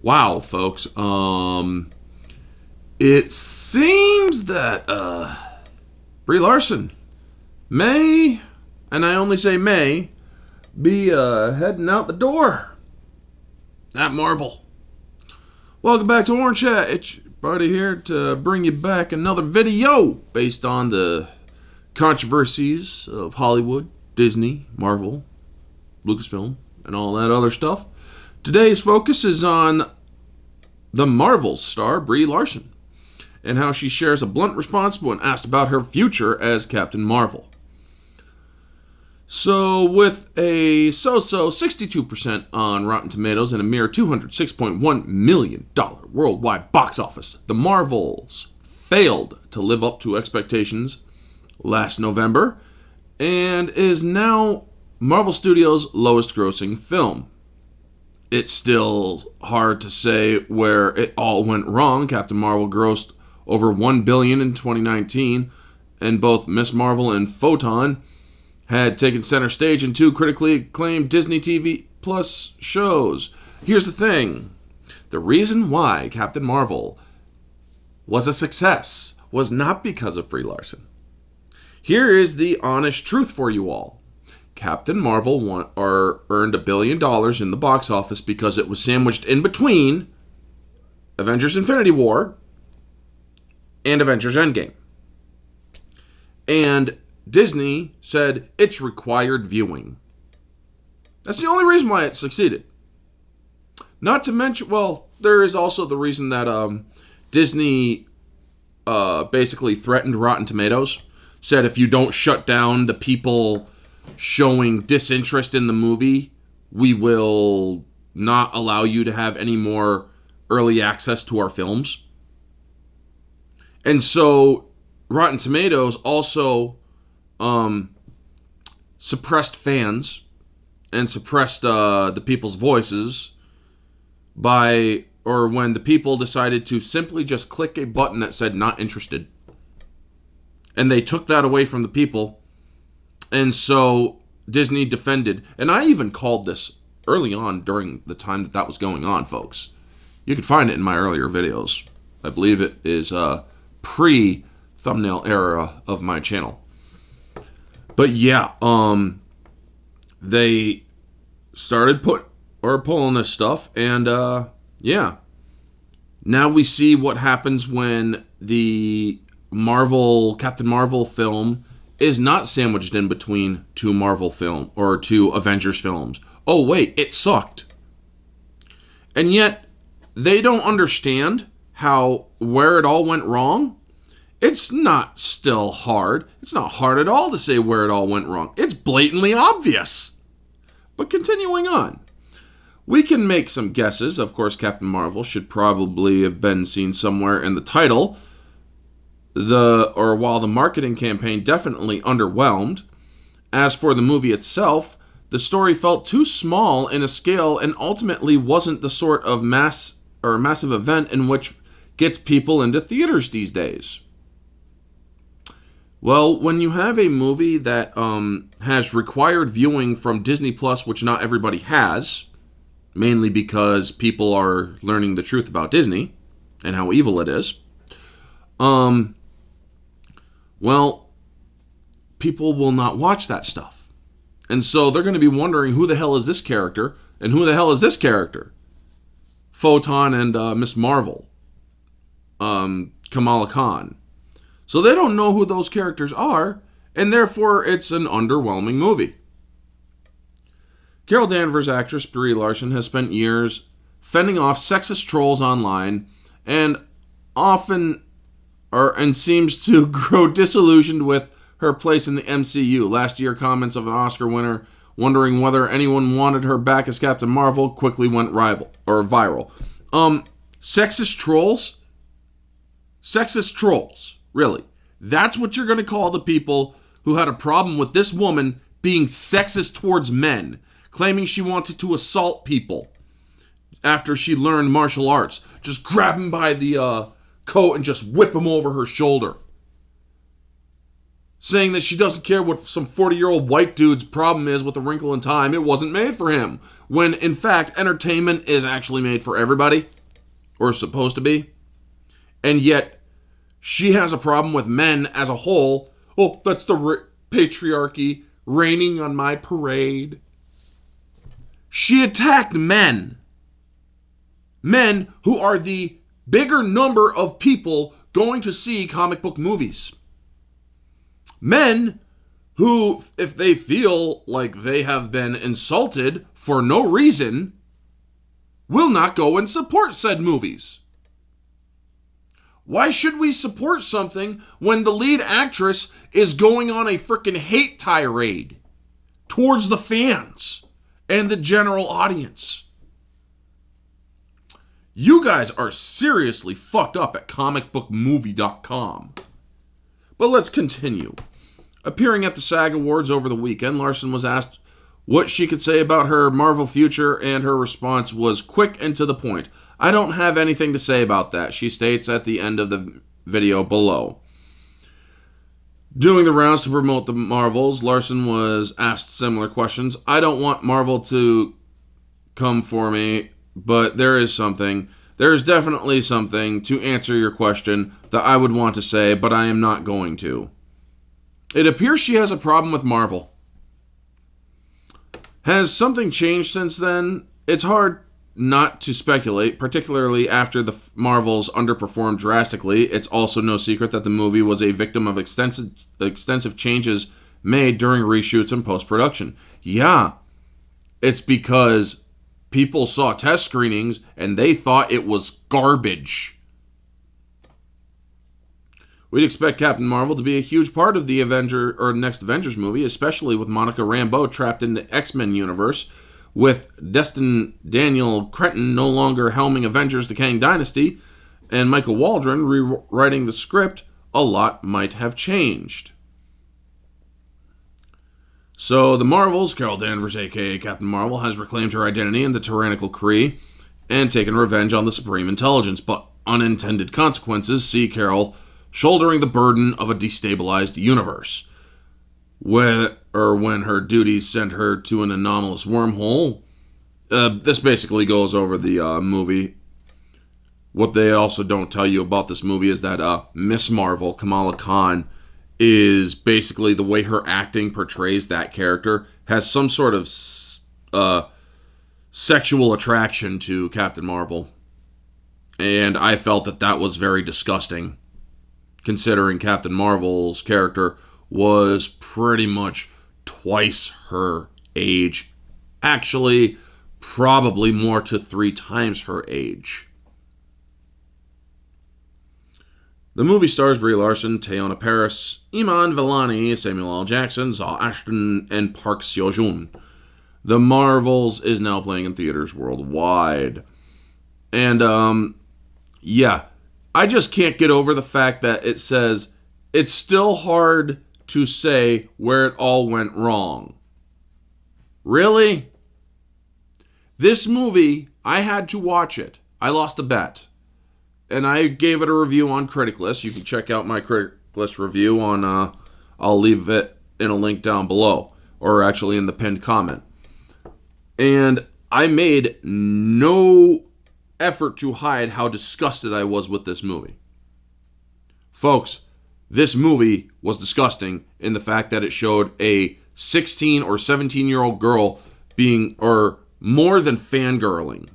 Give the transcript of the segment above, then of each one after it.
Wow, folks. It seems that Brie Larson may, and I only say may, be heading out the door at Marvel. Welcome back to Orange Chat. It's your buddy here to bring you back another video based on the controversies of Hollywood, Disney, Marvel, Lucasfilm, and all that other stuff. Today's focus is on the Marvel star Brie Larson and how she shares a blunt response when asked about her future as Captain Marvel. So, with a so-so 62% on Rotten Tomatoes and a mere $206.1 million worldwide box office, the Marvels failed to live up to expectations last November and is now Marvel Studios' lowest grossing film. It's still hard to say where it all went wrong. Captain Marvel grossed over $1 billion in 2019, and both Ms. Marvel and Photon had taken center stage in two critically acclaimed Disney TV Plus shows. Here's the thing. The reason why Captain Marvel was a success was not because of Brie Larson. Here is the honest truth for you all. Captain Marvel earned $1 billion in the box office because it was sandwiched in between Avengers Infinity War and Avengers Endgame. And Disney said it's required viewing. That's the only reason why it succeeded. Not to mention, well, there is also the reason that Disney basically threatened Rotten Tomatoes. Said if you don't shut down the people showing disinterest in the movie, we will not allow you to have any more early access to our films. And so Rotten Tomatoes also suppressed fans and suppressed the people's voices when the people decided to simply just click a button that said not interested. And they took that away from the people. And so Disney defended, and I even called this early on during the time that was going on, folks. You could find it in my earlier videos. I believe it is pre-thumbnail era of my channel. But yeah, they started pulling this stuff, and yeah. Now we see what happens when the Captain Marvel film is not sandwiched in between two Avengers films. Oh wait, it sucked. And yet they don't understand where it all went wrong. It's not still hard. It's not hard at all to say where it all went wrong. It's blatantly obvious. But continuing on, we can make some guesses. Of course, Captain Marvel should probably have been seen somewhere in the title. While the marketing campaign definitely underwhelmed, as for the movie itself, the story felt too small in a scale and ultimately wasn't the sort of massive event in which gets people into theaters these days. Well, when you have a movie that has required viewing from Disney Plus, which not everybody has, mainly because people are learning the truth about Disney and how evil it is, well, people will not watch that stuff. And so they're going to be wondering, who the hell is this character? And who the hell is this character? Photon and Ms. Marvel. Kamala Khan. So they don't know who those characters are, and therefore it's an underwhelming movie. Carol Danvers' actress Brie Larson has spent years fending off sexist trolls online and seems to grow disillusioned with her place in the MCU. Last year, comments of an Oscar winner wondering whether anyone wanted her back as Captain Marvel quickly went viral. Sexist trolls? Sexist trolls. Really. That's what you're going to call the people who had a problem with this woman being sexist towards men, claiming she wanted to assault people after she learned martial arts. Just grab him by the coat and just whip him over her shoulder. saying that she doesn't care what some 40-year-old white dude's problem is with A Wrinkle in Time. It wasn't made for him. When, in fact, entertainment is actually made for everybody, or is supposed to be. And yet, she has a problem with men as a whole. Oh, that's the patriarchy raining on my parade. She attacked men. Men who are the bigger number of people going to see comic book movies. Men who, if they feel like they have been insulted for no reason, will not go and support said movies. Why should we support something when the lead actress is going on a freaking hate tirade towards the fans and the general audience? You guys are seriously fucked up at comicbookmovie.com. But let's continue. Appearing at the SAG Awards over the weekend, Larson was asked what she could say about her Marvel future, and her response was quick and to the point. I don't have anything to say about that, she states at the end of the video below. Doing the rounds to promote the Marvels, Larson was asked similar questions. I don't want Marvel to come for me, but there is definitely something to answer your question that I would want to say, but I am not going to. It appears she has a problem with Marvel. Has something changed since then? It's hard not to speculate, particularly after the Marvels underperformed drastically. It's also no secret that the movie was a victim of extensive changes made during reshoots and post-production. Yeah, it's because people saw test screenings and they thought it was garbage. We'd expect Captain Marvel to be a huge part of the next Avengers movie, especially with Monica Rambeau trapped in the X-Men universe. With Destin Daniel Cretton no longer helming Avengers: The Kang Dynasty, and Michael Waldron rewriting the script, a lot might have changed. So the Marvels, Carol Danvers, aka Captain Marvel, has reclaimed her identity in the tyrannical Kree and taken revenge on the Supreme Intelligence, but unintended consequences see Carol shouldering the burden of a destabilized universe. When her duties sent her to an anomalous wormhole. This basically goes over the movie. What they also don't tell you about this movie is that Miss Marvel, Kamala Khan, is basically the way her acting portrays that character, has some sort of sexual attraction to Captain Marvel. And I felt that was very disgusting, considering Captain Marvel's character was pretty much twice her age. Actually, probably more to 3 times her age. The movie stars Brie Larson, Teyonah Parris, Iman Vellani, Samuel L. Jackson, Zaw Ashton, and Park Seo-joon. The Marvels is now playing in theaters worldwide. And, yeah, I just can't get over the fact that it says it's still hard to say where it all went wrong. Really? This movie, I had to watch it. I lost a bet. And I gave it a review on Critic List. You can check out my Critic List review on, I'll leave it in a link down below, or actually in the pinned comment. And I made no effort to hide how disgusted I was with this movie. Folks, this movie was disgusting in the fact that it showed a 16 or 17-year-old girl being, or more than fangirling.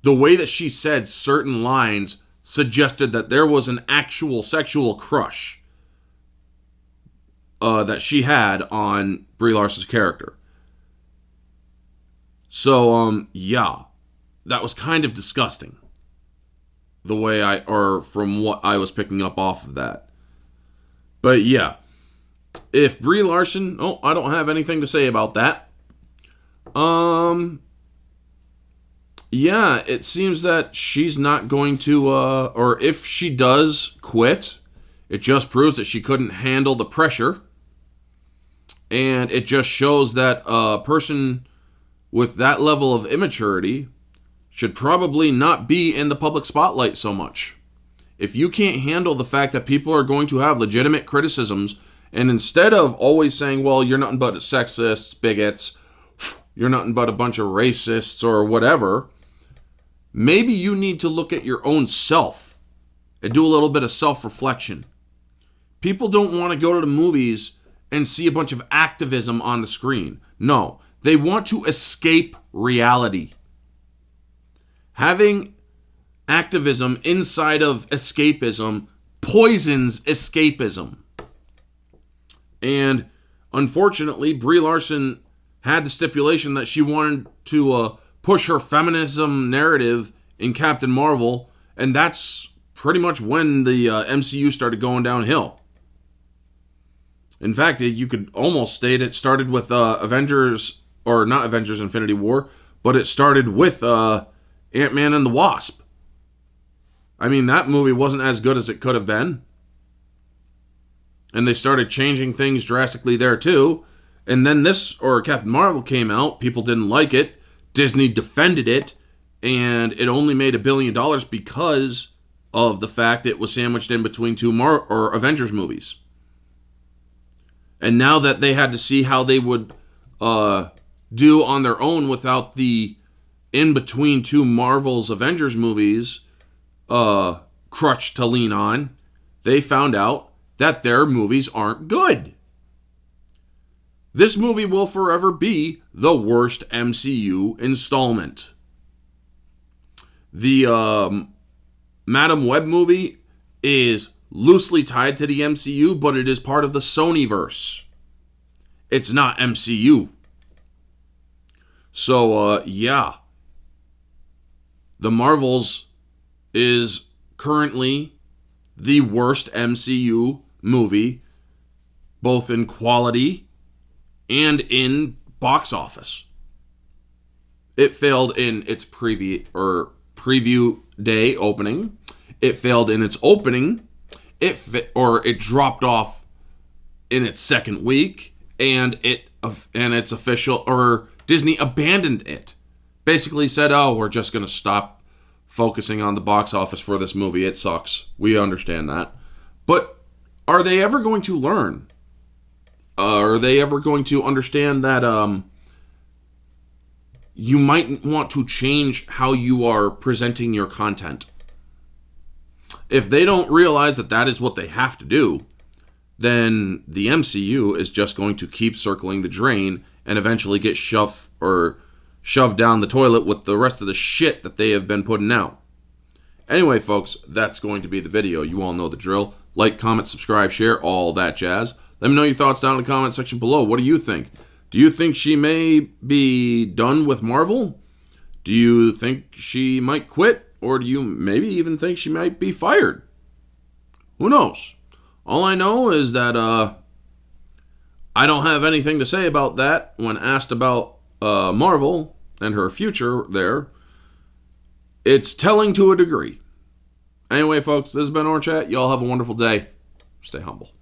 The way that she said certain lines suggested that there was an actual sexual crush that she had on Brie Larson's character. So, yeah, that was kind of disgusting. The way from what I was picking up off of that. But yeah, if Brie Larson, I don't have anything to say about that. Yeah, it seems that she's not going to, or if she does quit, it just proves that she couldn't handle the pressure. And it just shows that a person with that level of immaturity should probably not be in the public spotlight so much. If you can't handle the fact that people are going to have legitimate criticisms And instead of always saying, well, you're nothing but sexists, bigots, you're nothing but a bunch of racists or whatever, maybe you need to look at your own self and do a little bit of self-reflection. People don't want to go to the movies and see a bunch of activism on the screen. No, they want to escape reality. Having activism inside of escapism poisons escapism. And unfortunately, Brie Larson had the stipulation that she wanted to push her feminism narrative in Captain Marvel, and that's pretty much when the MCU started going downhill. In fact, you could almost state it started with Avengers, or not Avengers Infinity War, but it started with Ant-Man and the Wasp. I mean, that movie wasn't as good as it could have been. And they started changing things drastically there too. And then Captain Marvel came out. People didn't like it. Disney defended it. And it only made $1 billion because of the fact it was sandwiched in between two Avengers movies. And now that they had to see how they would do on their own without the in-between two Marvel's Avengers movies crutch to lean on, they found out that their movies aren't good. This movie will forever be the worst MCU installment. The Madam Web movie is loosely tied to the MCU, but it is part of the Sonyverse. It's not MCU. So, yeah. The Marvels is currently the worst MCU movie, both in quality and in box office. It failed in its preview day opening. It failed in its opening. It dropped off in its second week, and its official, or Disney abandoned it. Basically said, "Oh, we're just going to stop focusing on the box office for this movie. It sucks. We understand that." But are they ever going to learn? Are they ever going to understand that you might want to change how you are presenting your content? If they don't realize that that is what they have to do, then the MCU is just going to keep circling the drain and eventually get shoved down the toilet with the rest of the shit that they have been putting out. Anyway, folks, that's going to be the video. You all know the drill. Like, comment, subscribe, share, all that jazz. Let me know your thoughts down in the comment section below. What do you think? Do you think she may be done with Marvel? Do you think she might quit? Or do you maybe even think she might be fired? Who knows? All I know is that I don't have anything to say about that when asked about Marvel and her future there. It's telling to a degree. Anyway, folks, this has been Orange Chat. Y'all have a wonderful day. Stay humble.